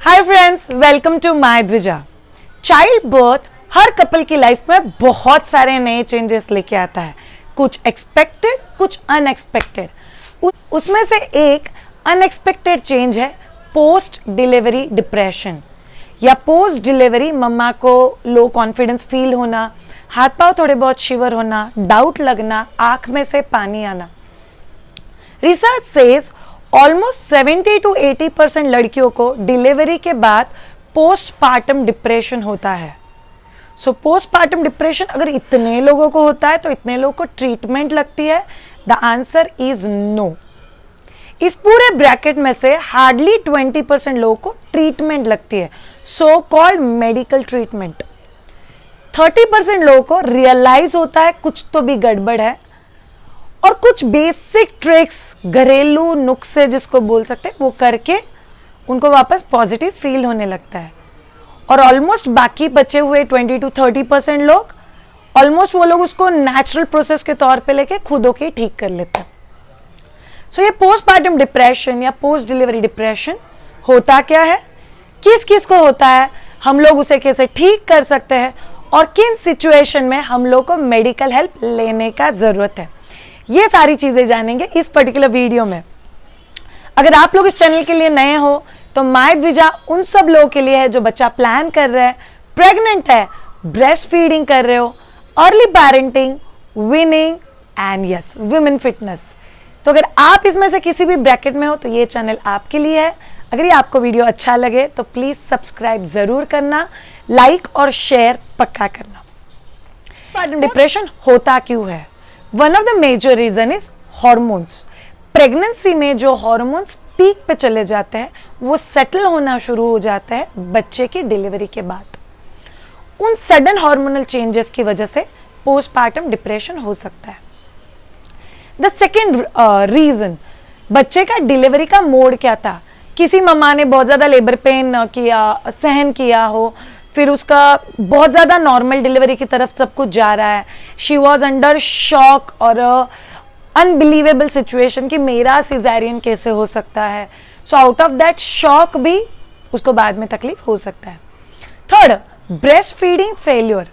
Hi friends, welcome to my Dwija. Child birth हर couple की life में बहुत सारे नए चेंजेस लेके आता है, कुछ एक्सपेक्टेड, कुछ अनएक्सपेक्टेड। उसमें से एक अनएक्सपेक्टेड चेंज है पोस्ट डिलीवरी डिप्रेशन या पोस्ट डिलीवरी मम्मा को लो कॉन्फिडेंस फील होना, हाथ पांव थोड़े बहुत शिवर होना, डाउट लगना, आंख में से पानी आना। रिसर्च सेज ऑलमोस्ट 70 to 80% लड़कियों को डिलीवरी के बाद पोस्टपार्टम डिप्रेशन होता है। सो पोस्टपार्टम डिप्रेशन अगर इतने लोगों को होता है तो इतने लोगों को ट्रीटमेंट लगती है? The answer is no. इस पूरे ब्रैकेट में से हार्डली 20% लोगों को ट्रीटमेंट लगती है, सो कॉल्ड मेडिकल ट्रीटमेंट। 30% लोगों को रियलाइज होता है कुछ तो भी गड़बड़ है और कुछ बेसिक ट्रिक्स, घरेलू नुस्खे जिसको बोल सकते हैं, वो करके उनको वापस पॉजिटिव फील होने लगता है। और ऑलमोस्ट बाकी बचे हुए 20 to 30% लोग, ऑलमोस्ट वो लोग उसको नेचुरल प्रोसेस के तौर पे लेके खुद होके ठीक कर लेते हैं। सो ये पोस्टपार्टम डिप्रेशन या पोस्ट डिलीवरी डिप्रेशन होता क्या है, किस किस को होता है, हम लोग उसे कैसे ठीक कर सकते हैं और किन सिचुएशन में हम लोग को मेडिकल हेल्प लेने का जरूरत है, ये सारी चीजें जानेंगे इस पर्टिकुलर वीडियो में। अगर आप लोग इस चैनल के लिए नए हो तो माय द्विजा उन सब लोगों के लिए है जो बच्चा प्लान कर रहे हैं, प्रेग्नेंट है, ब्रेस्ट फीडिंग कर रहे हो, early parenting, winning and yes women fitness. तो अगर आप इसमें से किसी भी ब्रैकेट में हो तो ये चैनल आपके लिए है। अगर ये आपको वीडियो अच्छा लगे तो प्लीज सब्सक्राइब जरूर करना, लाइक और शेयर पक्का करना। डिप्रेशन होता क्यों है? One of the major reason is hormones. Pregnancy में जो हॉर्मोन्स पीक पे चले जाते हैं वो सेटल होना शुरू हो जाता है बच्चे की डिलीवरी के बाद। उन सडन हार्मोनल चेंजेस की वजह से पोस्टपार्टम डिप्रेशन हो सकता है। द सेकेंड रीजन, बच्चे का डिलीवरी का मोड क्या था। किसी मम्मा ने बहुत ज्यादा लेबर पेन किया, सहन किया हो, फिर उसका बहुत ज़्यादा नॉर्मल डिलीवरी की तरफ सब कुछ जा रहा है। शी वॉज अंडर शॉक और अनबिलीवेबल सिचुएशन कि मेरा सिजेरियन कैसे हो सकता है। So out of that shock भी उसको बाद में तकलीफ हो सकता है। Third, breast feeding failure.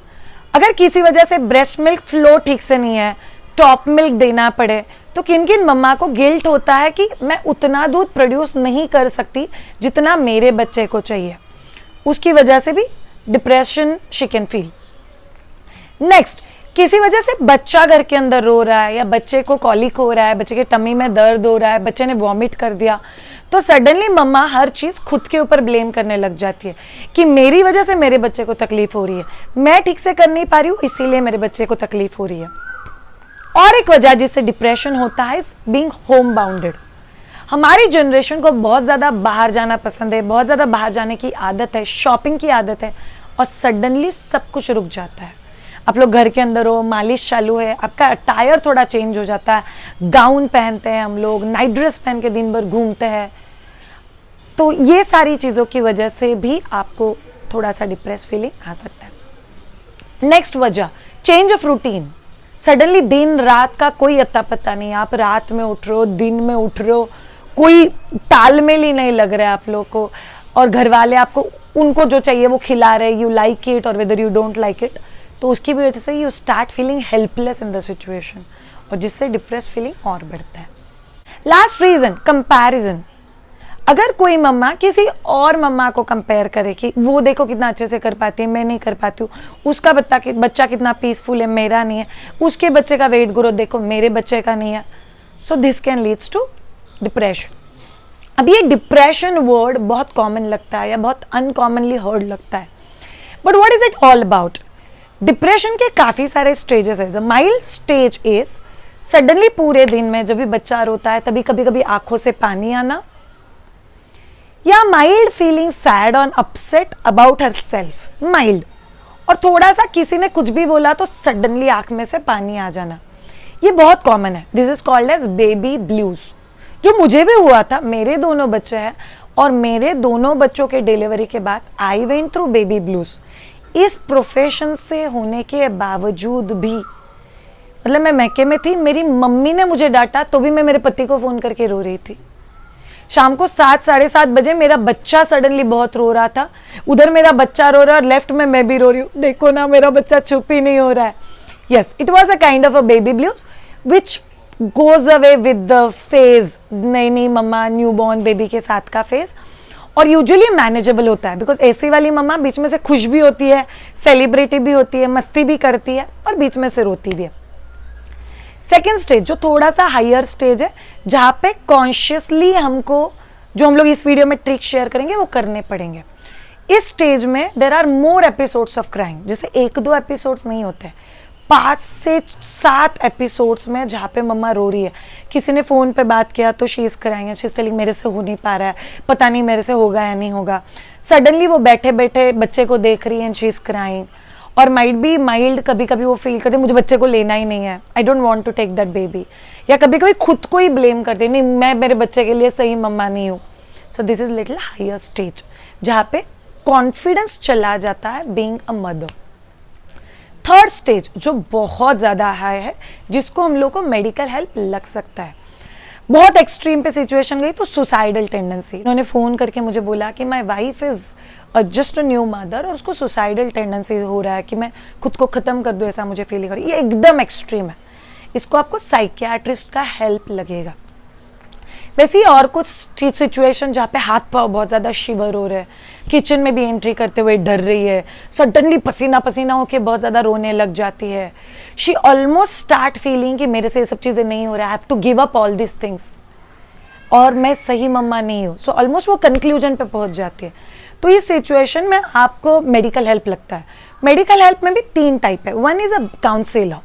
अगर किसी वजह से ब्रेस्ट मिल्क फ्लो ठीक से नहीं है, टॉप मिल्क देना पड़े, तो किन किन मम्मा को गिल्ट होता है कि मैं उतना दूध प्रोड्यूस नहीं कर सकती जितना मेरे बच्चे को चाहिए। उसकी वजह से भी depression she can feel. Next, किसी वजह से बच्चा घर के अंदर रो रहा है या बच्चे को कॉलिक हो रहा है, बच्चे के टमी में दर्द हो रहा है, बच्चे ने वॉमिट कर दिया, तो सडनली मम्मा हर चीज खुद के ऊपर ब्लेम करने लग जाती है कि मेरी वजह से मेरे बच्चे को तकलीफ हो रही है, मैं ठीक से कर नहीं पा रही हूँ इसीलिए मेरे बच्चे को तकलीफ हो रही है। और एक वजह जिससे डिप्रेशन होता है इज बीइंग होम बाउंडेड। हमारी जनरेशन को बहुत ज़्यादा बाहर जाना पसंद है, बहुत ज़्यादा बाहर जाने की आदत है, शॉपिंग की आदत है, और सडनली सब कुछ रुक जाता है। आप लोग घर के अंदर हो, मालिश चालू है, आपका अटायर थोड़ा चेंज हो जाता है, गाउन पहनते हैं हम लोग, नाइट ड्रेस पहन के दिन भर घूमते हैं, तो ये सारी चीज़ों की वजह से भी आपको थोड़ा सा डिप्रेस फीलिंग आ सकता है। नेक्स्ट वजह, चेंज ऑफ रूटीन। सडनली दिन रात का कोई अता पता नहीं, आप रात में उठ रहे हो, दिन में उठ रहे हो, कोई तालमेल ही नहीं लग रहा है आप लोग को, और घर वाले आपको उनको जो चाहिए वो खिला रहे, यू लाइक इट और whether you don't like it, तो उसकी भी वजह से you start feeling helpless in the situation, और जिससे डिप्रेस फीलिंग और बढ़ता है। Last reason, comparison. अगर कोई मम्मा किसी और मम्मा को कंपेयर करे कि वो देखो कितना अच्छे से कर पाती है, मैं नहीं कर पाती हूँ, उसका बच्चा कितना पीसफुल है, मेरा नहीं है, उसके बच्चे का वेट ग्रोथ देखो, मेरे बच्चे का नहीं है, so this can leads to depression. अब ये डिप्रेशन वर्ड बहुत कॉमन लगता है या बहुत अनकॉमनली हर्ड लगता है, but what is it all about? Depression के काफी सारे स्टेजेस है। माइल्ड स्टेज इज सडनली पूरे दिन में जब भी बच्चा रोता है तभी कभी कभी आंखों से पानी आना, या माइल्ड फीलिंग सैड और upset about her self, mild, और थोड़ा सा किसी ने कुछ भी बोला तो सडनली आंख में से पानी आ जाना, ये बहुत कॉमन है। This is called as baby blues, जो मुझे भी हुआ था। मेरे दोनों बच्चे हैं और मेरे दोनों बच्चों के डिलीवरी के बाद I went through baby blues. इस प्रोफेशन से होने के बावजूद भी, मतलब मैं मैके में थी, मेरी मम्मी ने मुझे डांटा तो भी मैं मेरे पति को फोन करके रो रही थी। शाम को 7-7:30 बजे मेरा बच्चा सडनली बहुत रो रहा था, उधर मेरा बच्चा रो रहा है और लेफ्ट में मैं भी रो रही हूँ, देखो ना मेरा बच्चा चुप ही नहीं हो रहा है. Yes, it was a kind of a baby blues which goes away with the phase. नई नई मम्मा, न्यू बॉर्न बेबी के साथ का फेज, और यूजुअली मैनेजेबल होता है बिकॉज ऐसी वाली मम्मा बीच में से खुश भी होती है, सेलिब्रेटिव भी होती है, मस्ती भी करती है और बीच में से रोती भी है. सेकेंड स्टेज जो थोड़ा सा हायर स्टेज है, जहाँ पे कॉन्शियसली हमको जो हम लोग इस वीडियो में ट्रिक शेयर करेंगे वो करने पड़ेंगे. इस स्टेज में there are more episodes of crying. जैसे 1-2 एपिसोड्स नहीं होते, 5 से 7 एपिसोड्स में जहाँ पे मम्मा रो रही है. किसी ने फ़ोन पे बात किया तो she is crying, she is telling मेरे से हो नहीं पा रहा है, पता नहीं मेरे से होगा या नहीं होगा. सडनली वो बैठे बैठे बच्चे को देख रही है एंड शी इज़ क्राइंग. और माइट बी माइल्ड, कभी कभी वो फील करते मुझे बच्चे को लेना ही नहीं है, I don't want to take that baby. या कभी कभी खुद को ही ब्लेम करते, नहीं मैं मेरे बच्चे के लिए सही मम्मा नहीं हूँ. So this is little higher stage जहाँ पे कॉन्फिडेंस चला जाता है being a mother. Third stage जो बहुत ज़्यादा हाई है, जिसको हम लोग को मेडिकल हेल्प लग सकता है. बहुत एक्सट्रीम पे सिचुएशन गई तो सुसाइडल टेंडेंसी. उन्होंने फ़ोन करके मुझे बोला कि my wife is just a new mother और उसको सुसाइडल टेंडेंसी हो रहा है कि मैं खुद को ख़त्म कर दूँ, ऐसा मुझे फीलिंग हो रही है. ये एकदम एक्सट्रीम है, इसको आपको साइकियाट्रिस्ट का हेल्प लगेगा. वैसे ही और कुछ सिचुएशन जहाँ पे हाथ पाँव बहुत ज़्यादा शिवर हो रहे हैं, किचन में भी एंट्री करते हुए डर रही है, सडनली पसीना पसीना होके बहुत ज़्यादा रोने लग जाती है. शी ऑलमोस्ट स्टार्ट फीलिंग कि मेरे से ये सब चीज़ें नहीं हो रहा है, I have to give up all this things और मैं सही मम्मा नहीं हूँ. सो ऑलमोस्ट वो कंक्लूजन पे पहुँच जाती है. तो इस सिचुएशन में आपको मेडिकल हेल्प लगता है. मेडिकल हेल्प में भी 3 टाइप है. One is a counsellor.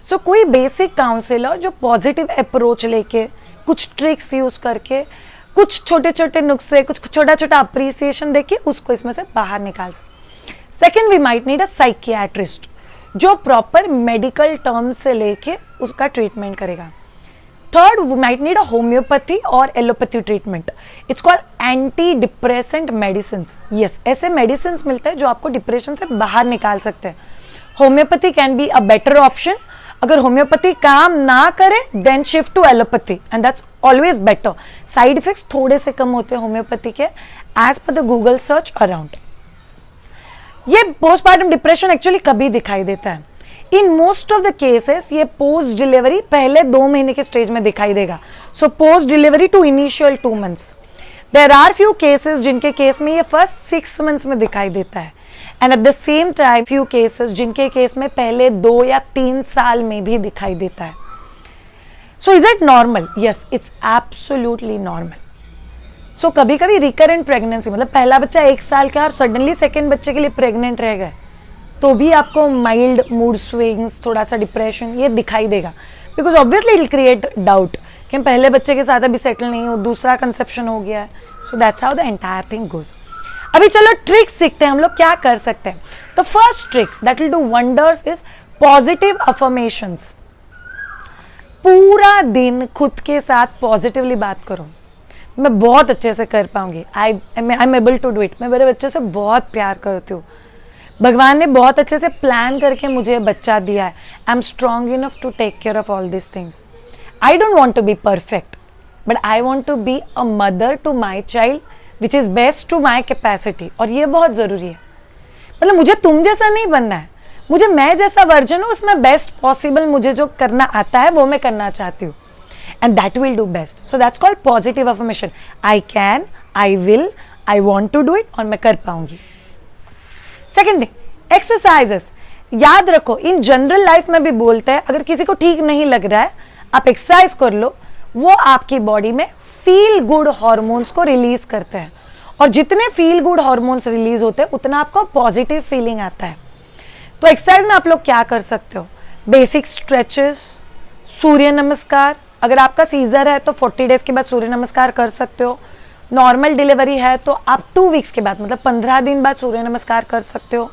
So कोई बेसिक काउंसलर जो पॉजिटिव अप्रोच लेके, कुछ ट्रिक्स यूज करके, कुछ छोटे छोटे नुस्खे, कुछ छोटा छोटा अप्रिसिएशन देके उसको इसमें से बाहर निकाल सके. Second, we might need a psychiatrist जो प्रॉपर मेडिकल टर्म से लेके उसका ट्रीटमेंट करेगा. Third, we might need a homoeopathy और allopathy treatment. It's called anti depressant medicine. Yes, ऐसे मेडिसिन मिलते हैं जो आपको डिप्रेशन से बाहर निकाल सकते हैं. Homeopathy can be a better option. अगर होम्योपैथी काम ना करे then shift to allopathy and that's always better. Side effects थोड़े से कम होते हैं होम्योपैथी के as per the Google search around. ये पोस्टमार्टम डिप्रेशन एक्चुअली कभी दिखाई देता है? In most of the cases ये पोस्ट डिलीवरी पहले 2 महीने के स्टेज में दिखाई देगा. So post delivery to initial 2 months. There are few cases जिनके केस में ये फर्स्ट 6 मंथ्स में दिखाई देता है and at the same time few cases जिनके केस में पहले 2 या 3 साल में भी दिखाई देता है. So is it normal? Yes, it's absolutely normal. So कभी कभी रिकरेंट प्रेगनेंसी, मतलब पहला बच्चा 1 साल का और सडनली सेकेंड बच्चे के लिए प्रेग्नेंट रह गए तो भी आपको माइल्ड मूड स्विंग्स, थोड़ा सा डिप्रेशन ये दिखाई देगा. Because obviously it will create doubt कि हम पहले बच्चे के साथ अभी सेटल नहीं हो, दूसरा कंसेप्शन हो गया है. So that's how the entire thing goes. अभी चलो ट्रिक सीखते हैं हम लोग क्या कर सकते हैं. तो first trick that will do wonders is positive affirmations. पूरा दिन खुद के साथ पॉजिटिवली बात करो. मैं बहुत अच्छे से कर पाऊंगी, I am able to do it. मैं मेरे बच्चे से बहुत प्यार करती हूँ. भगवान ने बहुत अच्छे से प्लान करके मुझे बच्चा दिया है. I am strong enough to take care of all this things. I don't want to be perfect but I want to be a mother to my child which is best to my capacity. और ये बहुत ज़रूरी है. मतलब मुझे तुम जैसा नहीं बनना है, मुझे मैं जैसा वर्जन हूँ उसमें बेस्ट पॉसिबल मुझे जो करना आता है वो मैं करना चाहती हूँ and that will do best. So that's called positive affirmation. I can, I will, I want to do it और मैं कर पाऊंगी. Second thing, exercises. याद रखो इन जनरल लाइफ में भी बोलते हैं अगर किसी को ठीक नहीं लग रहा है आप एक्सरसाइज कर लो, वो आपकी बॉडी में फील गुड हार्मोन्स को रिलीज करते हैं और जितने फील गुड हार्मोन्स रिलीज होते हैं उतना आपको पॉजिटिव फीलिंग आता है. तो एक्सरसाइज में आप लोग क्या कर सकते हो? बेसिक स्ट्रेचेस, सूर्य नमस्कार. अगर आपका सीजर है तो 40 डेज के बाद सूर्य नमस्कार कर सकते हो. नॉर्मल डिलीवरी है तो आप 2 वीक्स के बाद मतलब 15 दिन बाद सूर्य नमस्कार कर सकते हो.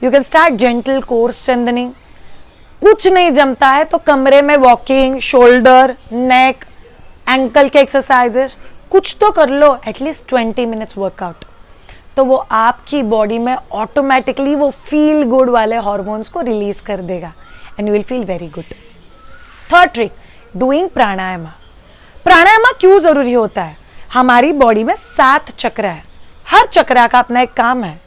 You can start gentle core strengthening. कुछ नहीं जमता है तो कमरे में वॉकिंग, शोल्डर, नेक, एंकल के एक्सरसाइजेस कुछ तो कर लो. At least 20 minutes workout. तो वो आपकी बॉडी में ऑटोमेटिकली वो फील गुड वाले हॉर्मोन्स को रिलीज कर देगा and you will feel very good. Third trick, doing प्राणायामा. प्राणायामा क्यों जरूरी होता है? हमारी बॉडी में 7 चक्र है, हर चक्रा का अपना एक काम है।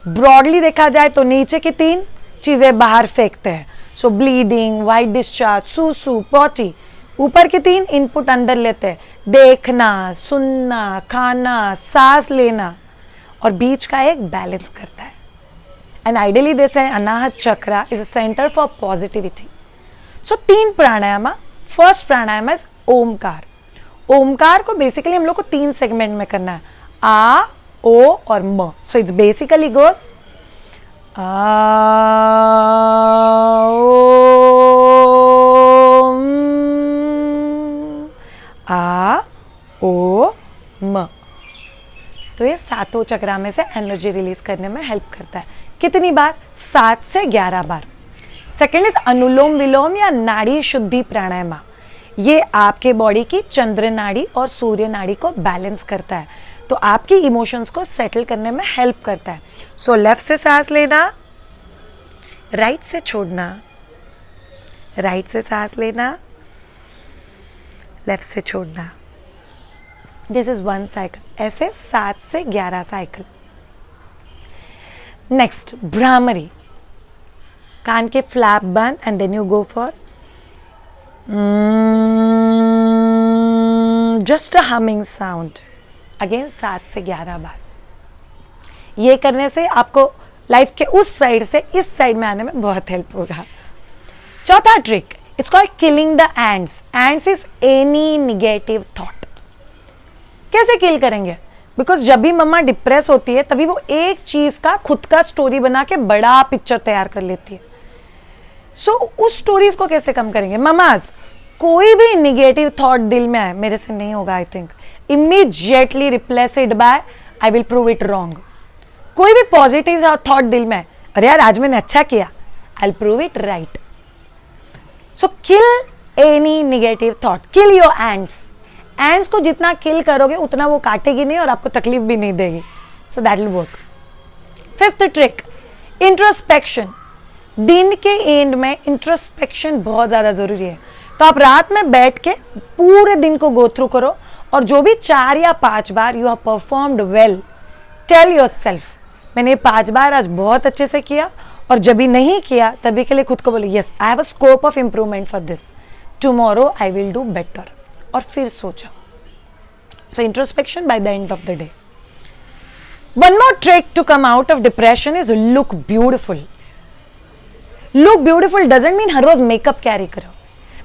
ब्रॉडली देखा जाए तो नीचे की 3 चीजें बाहर फेंकते हैं, सो ब्लीडिंग, वाइट डिस्चार्ज, सूसू, पॉटी। ऊपर की 3 इनपुट अंदर लेते हैं, देखना, सुनना, खाना, सांस लेना, और बीच का एक बैलेंस करता है। And ideally they say Anahata chakra is a centre for positivity. So 3 pranayama. First pranayama is Omkar. Omkar को बेसिकली हम लोग को 3 सेगमेंट में करना है, आ, ओ और म। सो इट्स बेसिकली गोज आ, ओ, म। तो ये 7 चक्रा में से एनर्जी रिलीज करने में हेल्प करता है। कितनी बार? 7 से 11 बार। सेकेंड इज अनुलोम विलोम या नाड़ी शुद्धि प्राणायाम। ये आपके बॉडी की चंद्र नाड़ी और सूर्य नाड़ी को बैलेंस करता है, तो आपकी इमोशंस को सेटल करने में हेल्प करता है। सो लेफ्ट से सांस लेना, राइट से छोड़ना, राइट से सांस लेना, लेफ्ट से छोड़ना। This is 1 cycle. ऐसे 7 से 11 साइकिल। नेक्स्ट भ्रामरी। कान के फ्लैप बंद and then you go for just a humming sound. Again 7 से 11 बार। ये करने से आपको लाइफ के उस साइड से इस साइड में आने में बहुत हेल्प होगा। चौथा trick, it's called killing the ends. Ends is any negative thought. कैसे किल करेंगे? बिकॉज जब भी मम्मा डिप्रेस होती है तभी वो एक चीज का खुद का स्टोरी बना के बड़ा पिक्चर तैयार कर लेती है। सो उस स्टोरीज को कैसे कम करेंगे? ममाज, कोई भी निगेटिव थॉट दिल में आए, मेरे से नहीं होगा, I think, immediately replace it by I will prove it wrong. कोई भी पॉजिटिव थॉट दिल में, अरे यार आज मैंने अच्छा किया, I will prove it right. So kill any negative thought, kill your ends. Ends को जितना किल करोगे उतना वो काटेगी नहीं और आपको तकलीफ भी नहीं देगी। So that will work. Fifth trick, introspection. दिन के एंड में इंट्रोस्पेक्शन बहुत ज्यादा जरूरी है। तो आप रात में बैठ के पूरे दिन को गो थ्रू करो और जो भी 4 या 5 बार you have performed well, tell yourself, मैंने 5 बार आज बहुत अच्छे से किया, और जब भी नहीं किया तभी के लिए खुद को बोलो yes I have a scope of improvement for this, tomorrow I will do better, और फिर सोचो। So introspection by the end of the day. One more trick to come out of depression is look beautiful. Look beautiful doesn't mean हर रोज makeup carry करो,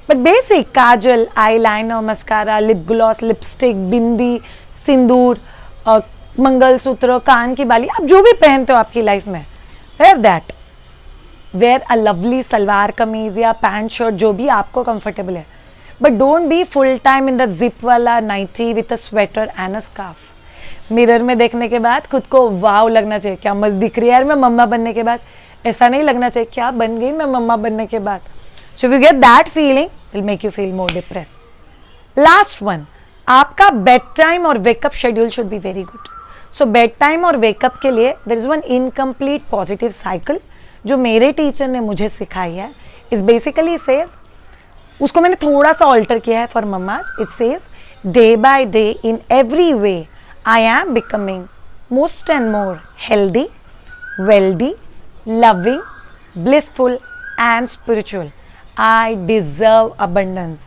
but basic kajal, eyeliner, mascara, lip gloss, lipstick, bindi, sindoor, mangalsutra, कान की बाली, आप जो भी पहनते हो आपकी लाइफ में, wear that. Wear a lovely salwar kameez या पैंट शर्ट, जो भी आपको कंफर्टेबल है, but don't be full time in the zip वाला nighty with a sweater and a scarf. Mirror में देखने के बाद खुद को वाव लगना चाहिए, क्या मस्त दिख रही है यार मैं मम्मा बनने के बाद। ऐसा नहीं लगना चाहिए क्या बन गई मैं मम्मा बनने के बाद। So if you get that feeling will make you feel more depress. Last one, आपका बेड टाइम और wake up schedule should be very good. So bed time और वेकअप के लिए there is one incomplete positive cycle जो मेरे teacher ने मुझे सिखाई है। इस बेसिकली सेज, उसको मैंने थोड़ा सा ऑल्टर किया है for mamma's. It says day by day in every way I am becoming most and more healthy, wealthy, loving, blissful and spiritual. I deserve abundance.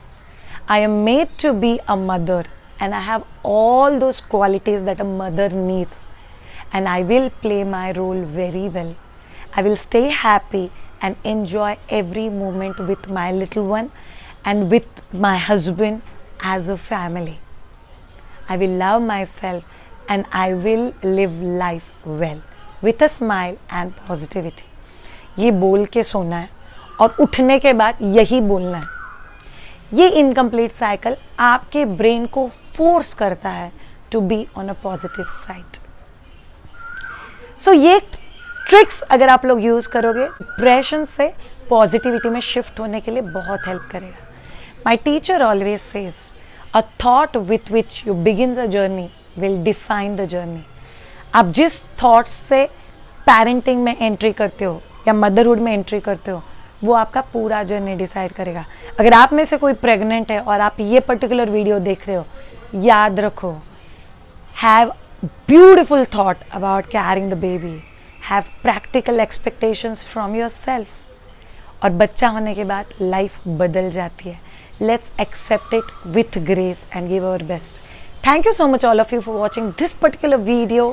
I am made to be a mother and I have all those qualities that a mother needs, and I will play my role very well. I will stay happy and enjoy every moment with my little one and with my husband as a family. I will love myself and I will live life well with a smile and positivity. ये बोल के सोना है और उठने के बाद यही बोलना है। ये इनकम्प्लीट साइकिल आपके ब्रेन को फोर्स करता है to be on a positive side. So ये ट्रिक्स अगर आप लोग यूज करोगे, डिप्रेशन से पॉजिटिविटी में शिफ्ट होने के लिए बहुत हेल्प करेगा। My teacher always says a thought with which you begin a journey will define the journey. आप जिस थॉट्स से पेरेंटिंग में एंट्री करते हो या मदरहुड में एंट्री करते हो, वो आपका पूरा जर्नी डिसाइड करेगा। अगर आप में से कोई प्रेग्नेंट है और आप ये पर्टिकुलर वीडियो देख रहे हो, याद रखो have beautiful thought about carrying the baby, have practical expectations from yourself. और बच्चा होने के बाद लाइफ बदल जाती है. Let's accept it with grace and give our best. Thank you so much all of you for watching this particular video.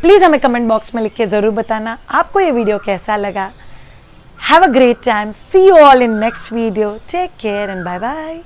Please हमें comment box में लिख के ज़रूर बताना आपको ये वीडियो कैसा लगा. Have a great time. See you all in next video. Take care and bye bye.